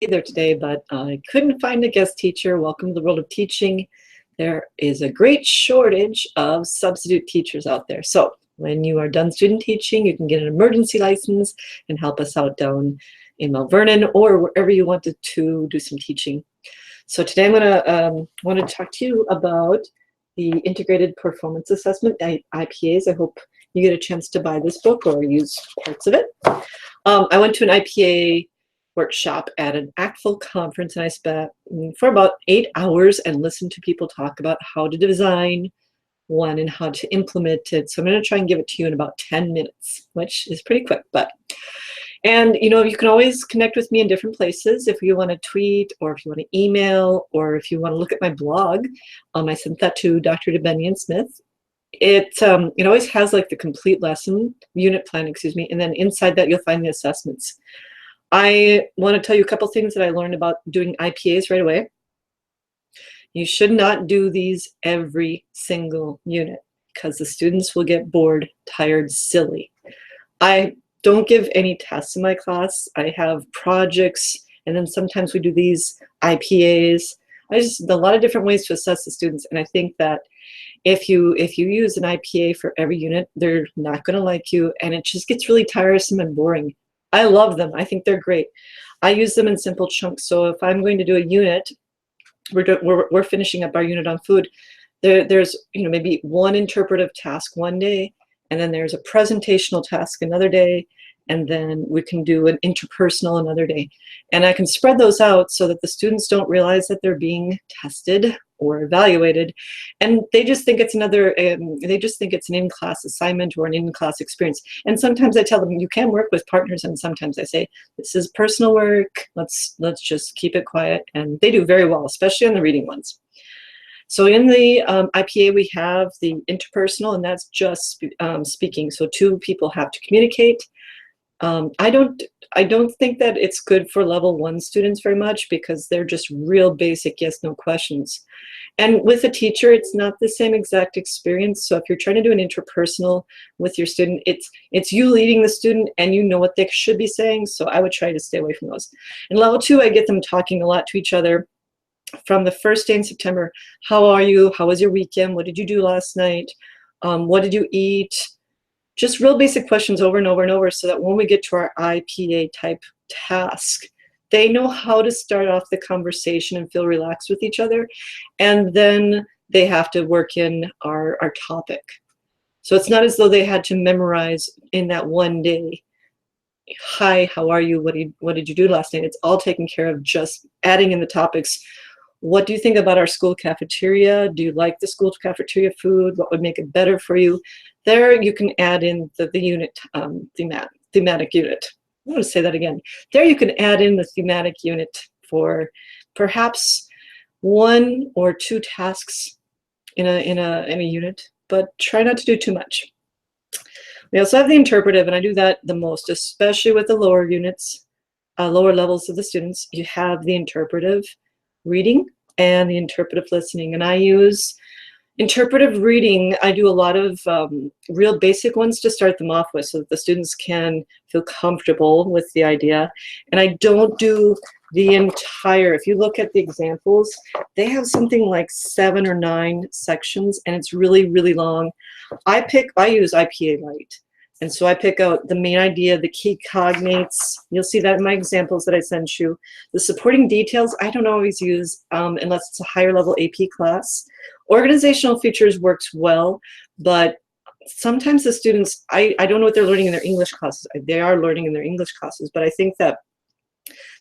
there today, but I couldn't find a guest teacher. Welcome to the world of teaching. There is a great shortage of substitute teachers out there. So when you are done student teaching, you can get an emergency license and help us out down in Mount Vernon or wherever you wanted to do some teaching. So today I'm going to want to talk to you about the Integrated Performance Assessment, IPAs. I hope you get a chance to buy this book or use parts of it. I went to an IPA workshop at an ACTFL conference, and I spent for about 8 hours and listened to people talk about how to design one and how to implement it. So I'm going to try and give it to you in about 10 minutes, which is pretty quick. And you know, you can always connect with me in different places if you want to tweet, or if you want to email, or if you want to look at my blog. I sent that to Dr. DeBennian Smith. It always has like the complete lesson, unit plan, excuse me, and then inside that you'll find the assessments. I want to tell you a couple things that I learned about doing IPAs right away. You should not do these every single unit because the students will get bored, tired, silly. I don't give any tests in my class. I have projects, and then sometimes we do these IPAs. A lot of different ways to assess the students, and I think that if you use an IPA for every unit, they're not going to like you, and it just gets really tiresome and boring. I love them. I think they're great. I use them in simple chunks. So if I'm going to do a unit, we're finishing up our unit on food. There's maybe one interpretive task one day, and then there's a presentational task another day, and then we can do an interpersonal another day. And I can spread those out so that the students don't realize that they're being tested or evaluated, and they just think it's an in-class assignment or an in-class experience. And sometimes I tell them you can work with partners, and sometimes I say this is personal work. Let's just keep it quiet, and they do very well, especially on the reading ones. So in the IPA we have the interpersonal, and that's just speaking. So two people have to communicate. I don't think that it's good for level 1 students very much because they're just real basic yes/no questions. And with a teacher, it's not the same exact experience. So if you're trying to do an interpersonal with your student, it's you leading the student and you know what they should be saying. So I would try to stay away from those. In level 2, I get them talking a lot to each other. From the first day in September, how are you? How was your weekend? What did you do last night? What did you eat? Just real basic questions over and over and over so that when we get to our IPA type task, they know how to start off the conversation and feel relaxed with each other. And then they have to work in our topic. So it's not as though they had to memorize in that one day. Hi, how are you? What did you do last night? It's all taken care of, just adding in the topics. What do you think about our school cafeteria? Do you like the school cafeteria food? What would make it better for you? There you can add in the unit, thematic unit. I want to say that again. There you can add in the thematic unit for perhaps 1 or 2 tasks in a unit, but try not to do too much. We also have the interpretive, and I do that the most, especially with the lower units, lower levels of the students. You have the interpretive reading and the interpretive listening, and I use interpretive reading. I do a lot of real basic ones to start them off with so that the students can feel comfortable with the idea. And I don't do the entire, if you look at the examples, they have something like 7 or 9 sections, and it's really, really long. I use IPA Lite. And so I pick out the main idea, the key cognates. You'll see that in my examples that I sent you. The supporting details, I don't always use unless it's a higher level AP class. Organizational features works well, but sometimes the students, I don't know what they're learning in their English classes. They are learning in their English classes, but I think that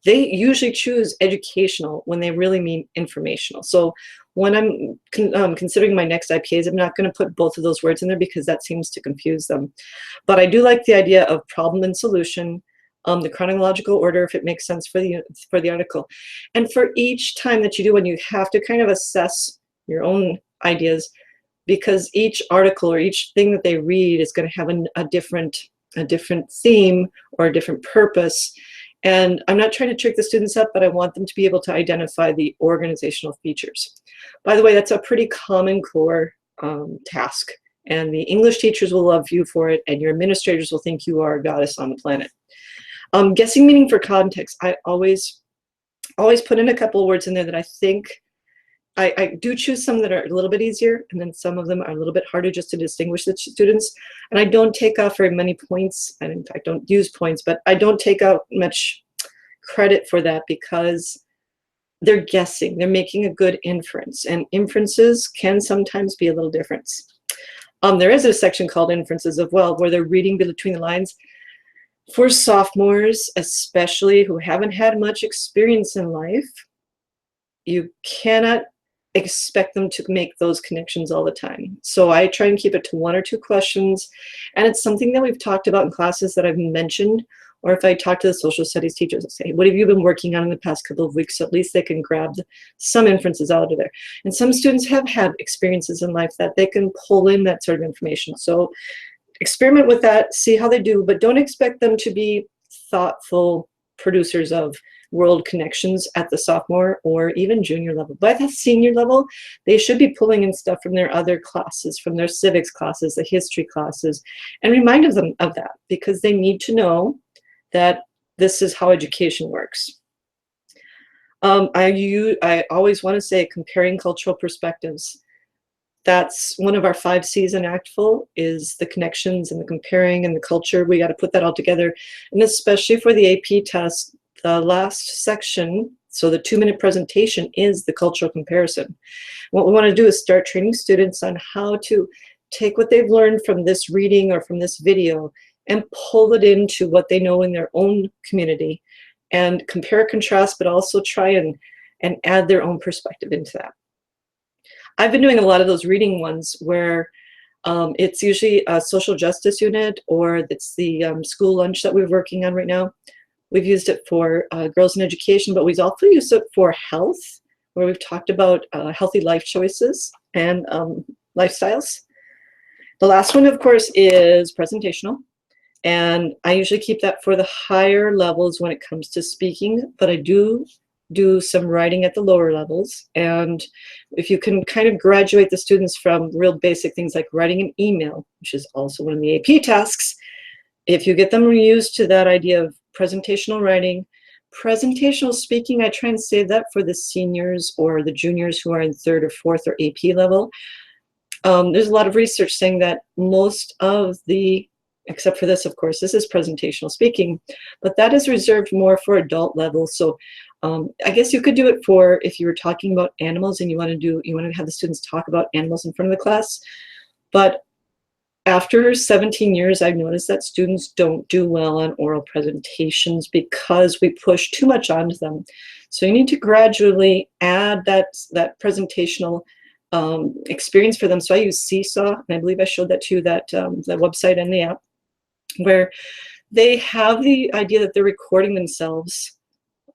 they usually choose educational when they really mean informational. So when I'm considering my next IPAs, I'm not going to put both of those words in there because that seems to confuse them. But I do like the idea of problem and solution, the chronological order, if it makes sense for the article. And for each time that you do one, you have to kind of assess your own ideas, because each article or each thing that they read is going to have a different theme or a different purpose. And I'm not trying to trick the students up, but I want them to be able to identify the organizational features. By the way, that's a pretty common core task, and the English teachers will love you for it, and your administrators will think you are a goddess on the planet. Guessing meaning for context. I always always put in a couple of words in there that I think, I do choose some that are a little bit easier, and then some of them are a little bit harder just to distinguish the students. And I don't take off very many points, and in fact don't use points, but I don't take out much credit for that because they're guessing, they're making a good inference, and inferences can sometimes be a little different. There is a section called inferences as well, where they're reading between the lines. For sophomores, especially who haven't had much experience in life, you cannot expect them to make those connections all the time. So I try and keep it to 1 or 2 questions, and it's something that we've talked about in classes that I've mentioned, or if I talk to the social studies teachers and say, what have you been working on in the past couple of weeks? So at least they can grab some inferences out of there. And some students have had experiences in life that they can pull in that sort of information. So experiment with that, see how they do, but don't expect them to be thoughtful producers of world connections at the sophomore or even junior level. By the senior level, they should be pulling in stuff from their other classes, from their civics classes, the history classes, and remind them of that, because they need to know that this is how education works. I always want to say comparing cultural perspectives. That's one of our 5 C's in ACTFL, is the connections and the comparing and the culture. We got to put that all together. And especially for the AP test, the last section, so the 2-minute presentation, is the cultural comparison. What we want to do is start training students on how to take what they've learned from this reading or from this video and pull it into what they know in their own community and compare, contrast, but also try and add their own perspective into that. I've been doing a lot of those reading ones where it's usually a social justice unit, or it's the school lunch that we're working on right now. We've used it for girls in education, but we've also used it for health, where we've talked about healthy life choices and lifestyles. The last one, of course, is presentational. And I usually keep that for the higher levels when it comes to speaking, but I do some writing at the lower levels. And if you can kind of graduate the students from real basic things like writing an email, which is also one of the AP tasks, if you get them used to that idea of presentational writing, presentational speaking, I try and save that for the seniors or the juniors who are in 3rd or 4th or AP level. There's a lot of research saying that most of the, except for this, of course, this is presentational speaking, but that is reserved more for adult levels. So I guess you could do it for, if you were talking about animals and you want to have the students talk about animals in front of the class. But after 17 years, I've noticed that students don't do well on oral presentations because we push too much onto them. So you need to gradually add that presentational experience for them. So I use Seesaw, and I believe I showed that to you, that website and the app, where they have the idea that they're recording themselves,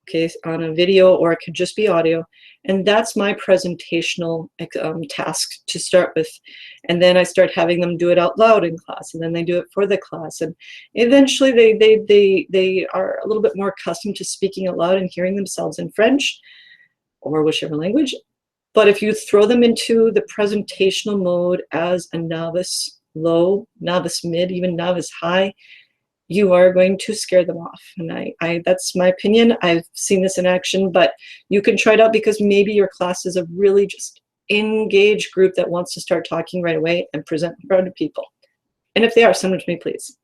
okay, on a video, or it could just be audio. And that's my presentational task to start with. And then I start having them do it out loud in class, and then they do it for the class. And eventually they are a little bit more accustomed to speaking out loud and hearing themselves in French or whichever language. But if you throw them into the presentational mode as a novice low, novice mid, even novice high, you are going to scare them off. And that's my opinion. I've seen this in action, but you can try it out, because maybe your class is a really just engaged group that wants to start talking right away and present in front of people. And if they are, send them to me, please.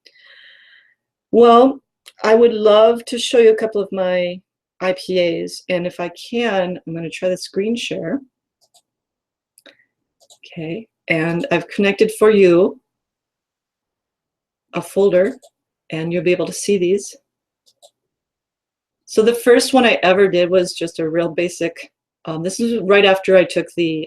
Well, I would love to show you a couple of my IPAs, and if I can, I'm going to try the screen share. Okay, and I've connected for you a folder, and you'll be able to see these. So the first one I ever did was just a real basic, this is right after I took the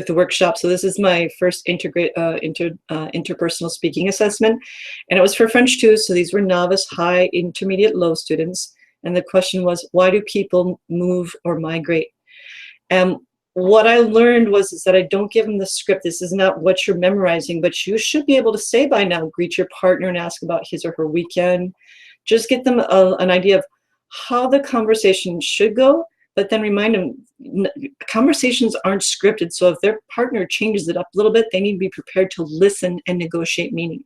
workshop. So this is my first interpersonal speaking assessment, and it was for French 2, so these were novice, high, intermediate, low students. And the question was, why do people move or migrate? And what I learned was that I don't give them the script. This is not what you're memorizing, but you should be able to say by now, greet your partner and ask about his or her weekend. Just get them an idea of how the conversation should go, but then remind them, conversations aren't scripted. So if their partner changes it up a little bit, they need to be prepared to listen and negotiate meaning.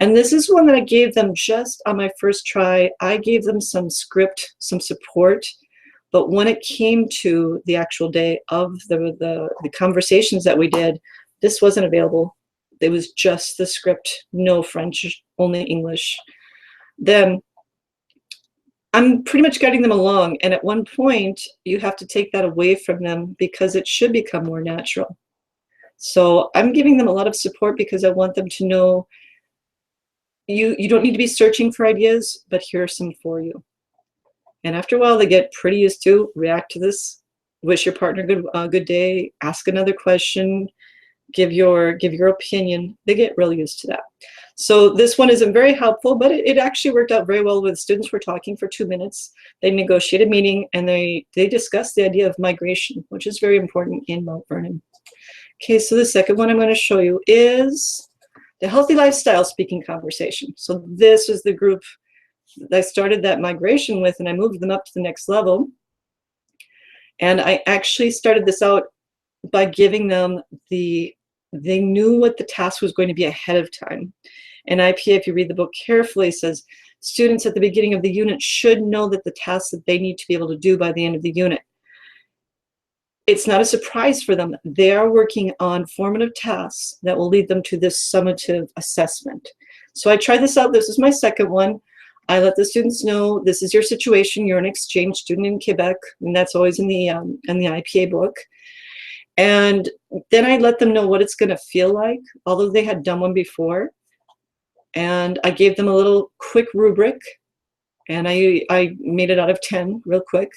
And this is one that I gave them just on my first try. I gave them some script, some support, but when it came to the actual day of the conversations that we did, this wasn't available. It was just the script, no French, only English. Then I'm pretty much guiding them along, and at one point you have to take that away from them because it should become more natural. So I'm giving them a lot of support because I want them to know you don't need to be searching for ideas, but here are some for you. And after a while, they get pretty used to react to this, wish your partner good day, ask another question, give your opinion. They get really used to that. So this one isn't very helpful, but it actually worked out very well with students. Were talking for 2 minutes. They negotiated a meeting, and they discussed the idea of migration, which is very important in Mount Vernon. Okay, so the second one I'm going to show you is the healthy lifestyle speaking conversation. So this is the group that I started that migration with, and I moved them up to the next level. And I actually started this out by giving them they knew what the task was going to be ahead of time. And IPA, if you read the book carefully, says students at the beginning of the unit should know that the tasks that they need to be able to do by the end of the unit. It's not a surprise for them. They are working on formative tasks that will lead them to this summative assessment. So I tried this out. This is my second one. I let the students know this is your situation. You're an exchange student in Quebec, and that's always in the IPA book. And then I let them know what it's going to feel like, although they had done one before. And I gave them a little quick rubric, and I made it out of 10 real quick.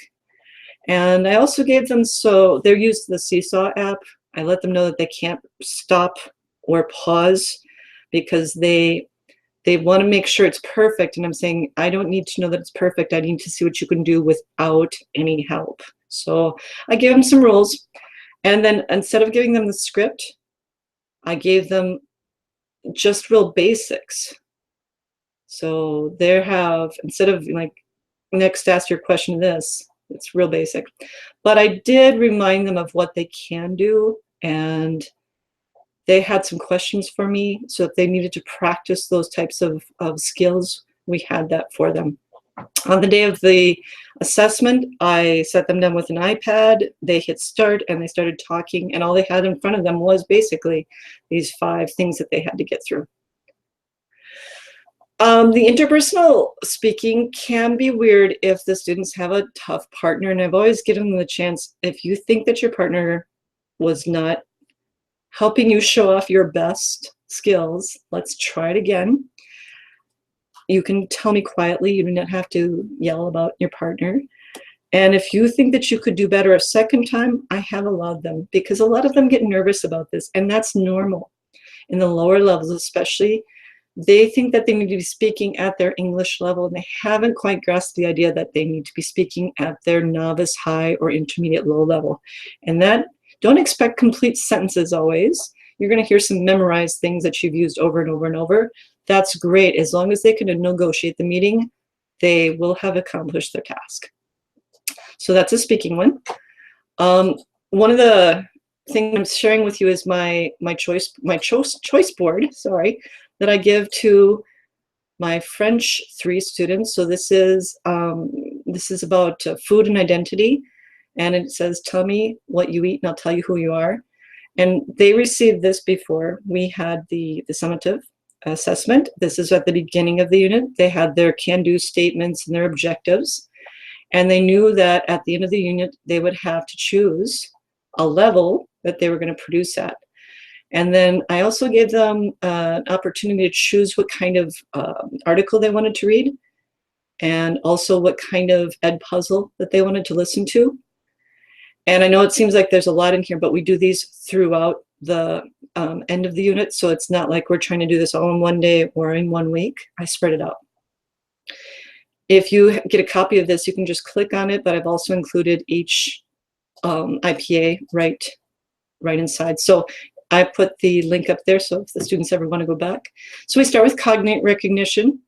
And I also gave them, so they're used to the Seesaw app. I let them know that they can't stop or pause because they want to make sure it's perfect. And I'm saying, I don't need to know that it's perfect. I need to see what you can do without any help. So I gave them some rules. And then instead of giving them the script, I gave them just real basics. So instead of like, next ask your question this, it's real basic. But I did remind them of what they can do, and they had some questions for me. So if they needed to practice those types of skills, we had that for them. On the day of the assessment, I set them down with an iPad. They hit start and they started talking, and all they had in front of them was basically these 5 things that they had to get through. The interpersonal speaking can be weird if the students have a tough partner, and I've always given them the chance, if you think that your partner was not helping you show off your best skills, let's try it again. You can tell me quietly. You do not have to yell about your partner. And if you think that you could do better a second time, I have allowed them, because a lot of them get nervous about this, and that's normal. In the lower levels especially, they think that they need to be speaking at their English level, and they haven't quite grasped the idea that they need to be speaking at their novice high or intermediate low level. And that, don't expect complete sentences always. You're going to hear some memorized things that you've used over and over and over. That's great. As long as they can negotiate the meeting, they will have accomplished their task. So that's a speaking one. One of the things I'm sharing with you is my choice board, sorry, that I give to my French 3 students. So this is about food and identity, and it says, tell me what you eat and I'll tell you who you are. And they received this before we had the summative assessment. This is at the beginning of the unit. They had their can-do statements and their objectives, and they knew that at the end of the unit they would have to choose a level that they were going to produce at. And then I also gave them an opportunity to choose what kind of article they wanted to read, and also what kind of ed puzzle that they wanted to listen to. And I know it seems like there's a lot in here, but we do these throughout the end of the unit, so it's not like we're trying to do this all in one day or in 1 week. I spread it out. If you get a copy of this, you can just click on it, but I've also included each IPA right inside. So I put the link up there, so if the students ever want to go back. So we start with cognate recognition,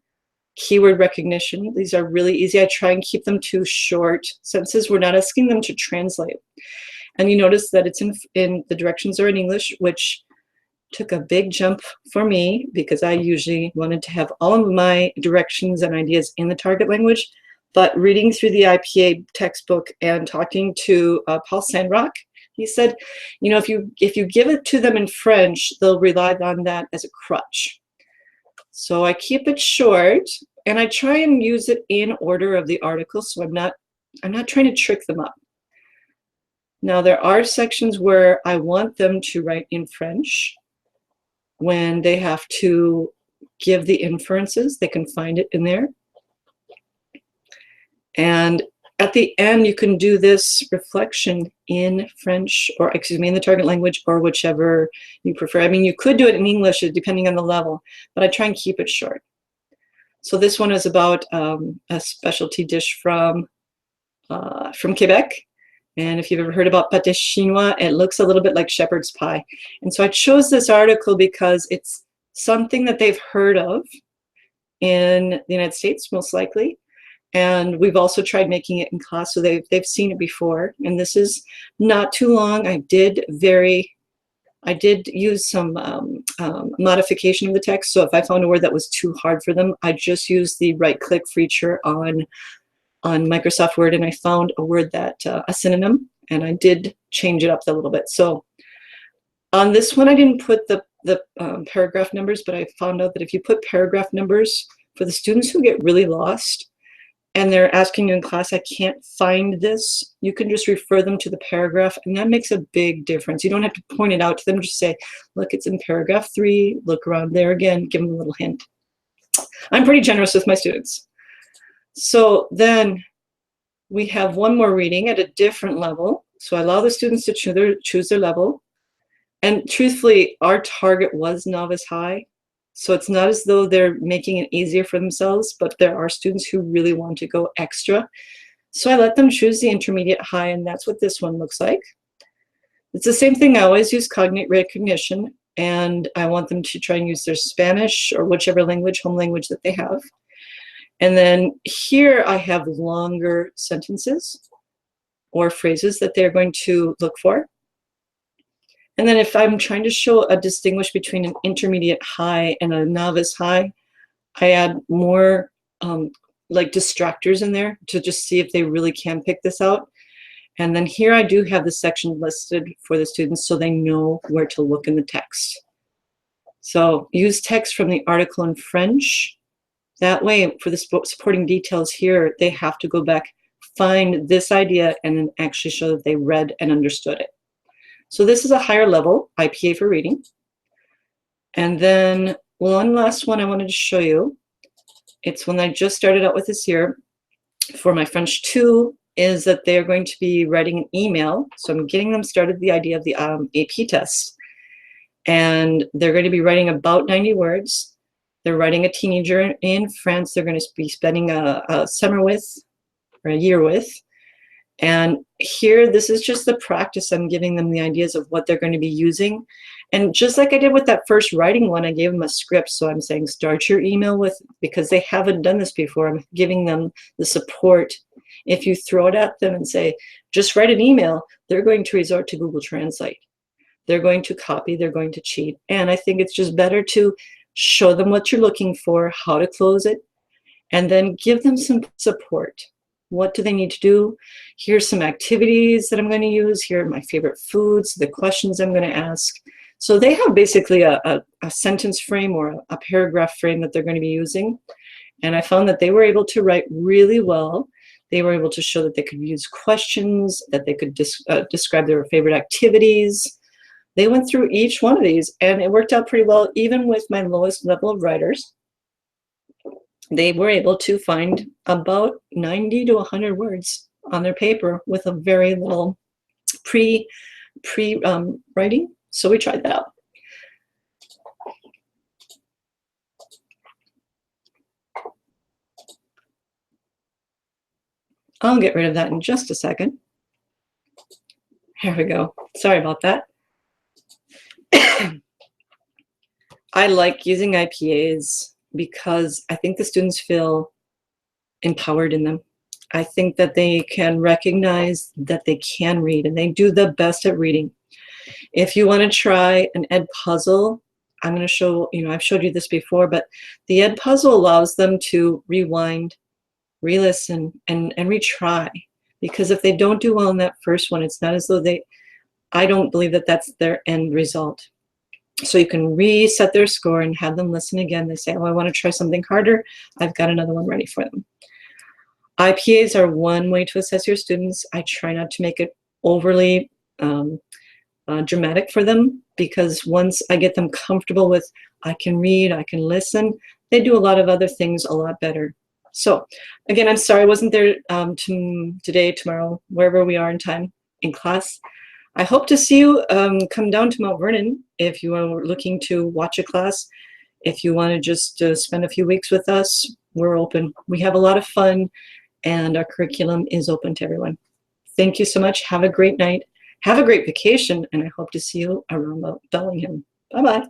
keyword recognition. These are really easy. I try and keep them to short sentences. We're not asking them to translate. And you notice that it's in the directions are in English, which took a big jump for me because I usually wanted to have all of my directions and ideas in the target language. But reading through the IPA textbook and talking to Paul Sandrock, he said, you know, if you give it to them in French, they'll rely on that as a crutch. So I keep it short, and I try and use it in order of the article, so I'm not trying to trick them up. Now, there are sections where I want them to write in French. When they have to give the inferences, they can find it in there. And at the end, you can do this reflection in French, or excuse me, in the target language, or whichever you prefer. I mean, you could do it in English depending on the level, but I try and keep it short. So this one is about a specialty dish from Quebec. And if you've ever heard about pâté chinois, it looks a little bit like shepherd's pie. And so I chose this article because it's something that they've heard of in the United States, most likely. And we've also tried making it in class, so they've seen it before. And this is not too long. I did use some modification of the text. So if I found a word that was too hard for them, I just used the right-click feature on Microsoft Word, and I found a word that, a synonym, and I did change it up a little bit. So on this one, I didn't put the paragraph numbers, but I found out that if you put paragraph numbers for the students who get really lost, and they're asking you in class, I can't find this, you can just refer them to the paragraph, and that makes a big difference. You don't have to point it out to them, just say, look, it's in paragraph 3, look around there again, give them a little hint. I'm pretty generous with my students. So then we have one more reading at a different level. So I allow the students to choose their level. And truthfully, our target was novice high. So it's not as though they're making it easier for themselves, but there are students who really want to go extra. So I let them choose the intermediate high, and that's what this one looks like. It's the same thing. I always use cognate recognition, and I want them to try and use their Spanish or whichever language, home language that they have. And then here I have longer sentences or phrases that they're going to look for. And then if I'm trying to show a distinguish between an intermediate high and a novice high, I add more like distractors in there to just see if they really can pick this out. And then here I do have the section listed for the students so they know where to look in the text. So use text from the article in French. That way, for the supporting details here, they have to go back, find this idea, and then actually show that they read and understood it. So this is a higher level, IPA for reading. And then one last one I wanted to show you. It's one I just started out with this year for my French 2, is that they're going to be writing an email. So I'm getting them started the idea of the AP test. And they're going to be writing about 90 words. They're writing a teenager in France they're going to be spending a summer with, or a year with. And here, this is just the practice. I'm giving them the ideas of what they're going to be using. And just like I did with that first writing one, I gave them a script. So I'm saying start your email with, because they haven't done this before, I'm giving them the support. If you throw it at them and say, just write an email, they're going to resort to Google Translate. They're going to copy, they're going to cheat. And I think it's just better to show them what you're looking for, how to close it, and then give them some support. What do they need to do? Here's some activities that I'm going to use. Here are my favorite foods, the questions I'm going to ask. So they have basically a sentence frame or a paragraph frame that they're going to be using. And I found that they were able to write really well. They were able to show that they could use questions, that they could describe their favorite activities. They went through each one of these, and it worked out pretty well. Even with my lowest level of writers, they were able to find about 90 to 100 words on their paper with a very little writing. So we tried that out. I'll get rid of that in just a second. Here we go. Sorry about that. I like using IPAs because I think the students feel empowered in them. I think that they can recognize that they can read, and they do the best at reading. If you want to try an ed puzzle, I'm going to show, I've showed you this before, but the Ed puzzle allows them to rewind, re-listen, and retry. Because if they don't do well in that first one, it's not as though I don't believe that that's their end result. So you can reset their score and have them listen again. They say, oh, I want to try something harder. I've got another one ready for them. IPAs are one way to assess your students. I try not to make it overly dramatic for them, because once I get them comfortable with, I can read, I can listen, they do a lot of other things a lot better. So again, I'm sorry I wasn't there today, tomorrow, wherever we are in time in class. I hope to see you come down to Mount Vernon if you are looking to watch a class. If you want to just spend a few weeks with us, we're open. We have a lot of fun, and our curriculum is open to everyone. Thank you so much. Have a great night. Have a great vacation, and I hope to see you around Bellingham. Bye-bye.